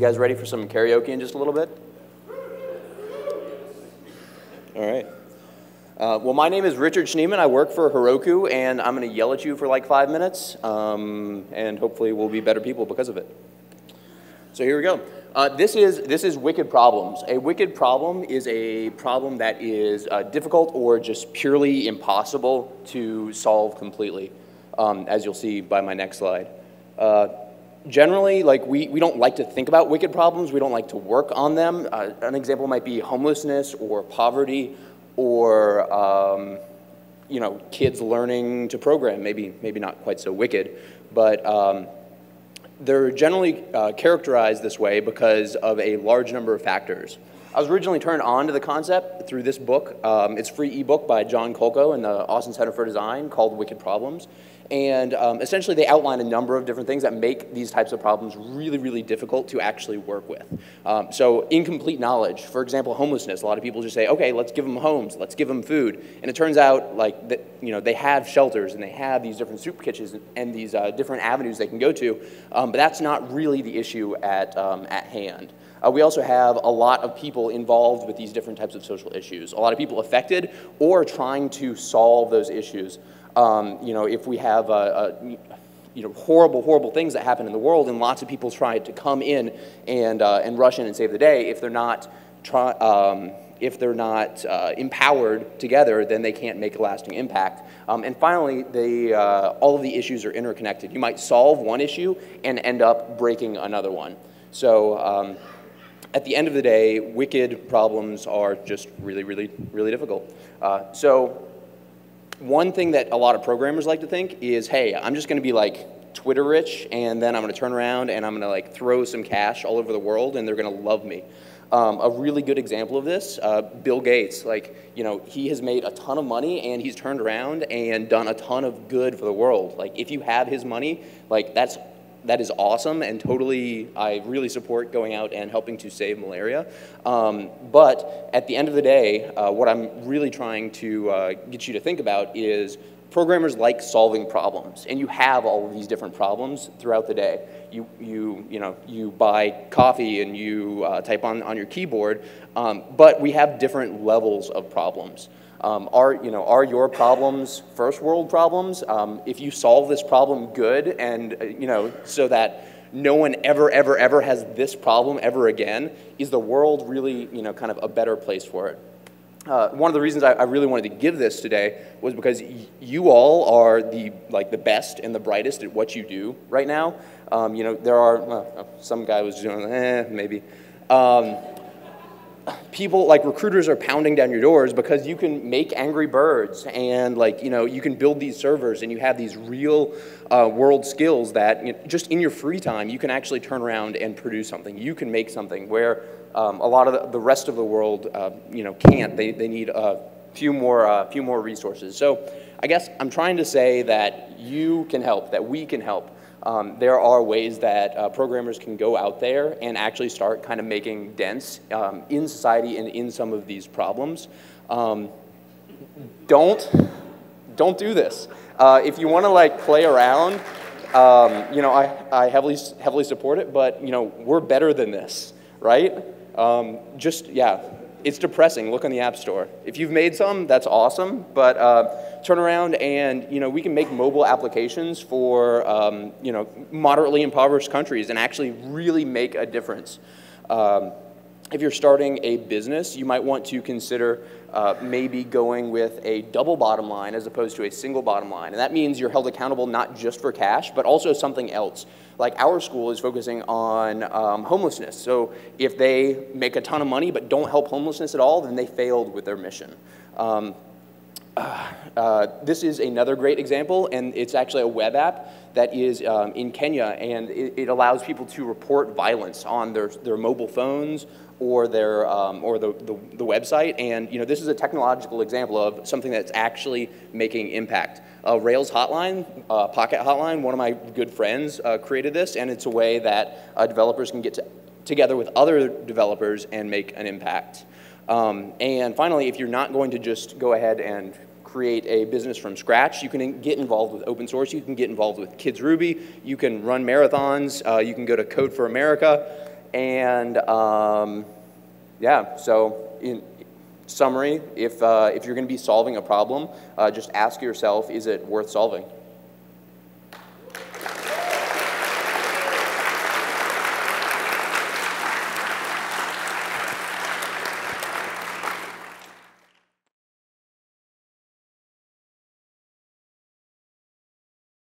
guys ready for some karaoke in just a little bit? All right. Well, my name is Richard Schneeman. I work for Heroku, and I'm going to yell at you for like 5 minutes, and hopefully we'll be better people because of it. So here we go. This is wicked problems. A wicked problem is a problem that is difficult or just purely impossible to solve completely, as you'll see by my next slide. Generally, like we don't like to think about wicked problems. We don't like to work on them. An example might be homelessness or poverty or you know, kids learning to program. Maybe not quite so wicked, but they're generally characterized this way because of a large number of factors. I was originally turned on to the concept through this book. It's a free ebook by John Kolko and the Austin Center for Design called Wicked Problems. And essentially they outline a number of different things that make these types of problems really, really difficult to actually work with. So incomplete knowledge, for example, homelessness. A lot of people just say, okay, let's give them homes, let's give them food. And it turns out like that, you know, they have shelters and they have these different soup kitchens and these different avenues they can go to, but that's not really the issue at hand. We also have a lot of people involved with these different types of social issues. A lot of people affected or trying to solve those issues. You know, if we have you know, horrible things that happen in the world, and lots of people try to come in and rush in and save the day, if they're not empowered together, then they can't make a lasting impact. And finally, all of the issues are interconnected. You might solve one issue and end up breaking another one. So at the end of the day, wicked problems are just really, really, really difficult. So one thing that a lot of programmers like to think is, hey, I'm just going to be like Twitter rich, and then I'm going to turn around and I'm going to like throw some cash all over the world, and they're going to love me. A really good example of this, Bill Gates, like, you know, he has made a ton of money and he's turned around and done a ton of good for the world. Like, if you have his money, like, that is awesome, and totally, I really support going out and helping to save malaria. But at the end of the day, what I'm really trying to get you to think about is programmers like solving problems, and you have all of these different problems throughout the day. You buy coffee and you type on your keyboard, but we have different levels of problems. Are your problems first world problems? If you solve this problem good, and you know, so that no one ever has this problem ever again, is the world really, you know, kind of a better place for it? One of the reasons I really wanted to give this today was because you all are the best and the brightest at what you do right now. You know, there are some guy was doing maybe. People like recruiters are pounding down your doors because you can make Angry Birds, and like, you know, you can build these servers, and you have these real world skills that, you know, just in your free time you can actually turn around and produce something. You can make something where a lot of the rest of the world you know, can't. They need a few more resources. So I guess I'm trying to say that you can help, that we can help. There are ways that programmers can go out there and actually start kind of making dents in society and in some of these problems. Don't do this. If you want to like play around, you know, I heavily support it, but you know, we're better than this, right? Yeah. It's depressing. Look on the App Store. If you've made some, that's awesome. But turn around and, you know, we can make mobile applications for, you know, moderately impoverished countries and actually really make a difference. If you're starting a business, you might want to consider maybe going with a double bottom line as opposed to a single bottom line. And that means you're held accountable not just for cash, but also something else. Like our school is focusing on homelessness. So if they make a ton of money but don't help homelessness at all, then they failed with their mission. This is another great example, and it's actually a web app that is in Kenya, and it allows people to report violence on their mobile phones or their or the website. And you know, this is a technological example of something that's actually making impact. Rails Hotline, Pocket Hotline, one of my good friends created this, and it's a way that developers can get together with other developers and make an impact. And finally, if you're not going to just go ahead and create a business from scratch, you can get involved with open source, you can get involved with Kids Ruby, you can run marathons, you can go to Code for America, And yeah, so in summary, if you're going to be solving a problem, just ask yourself, is it worth solving?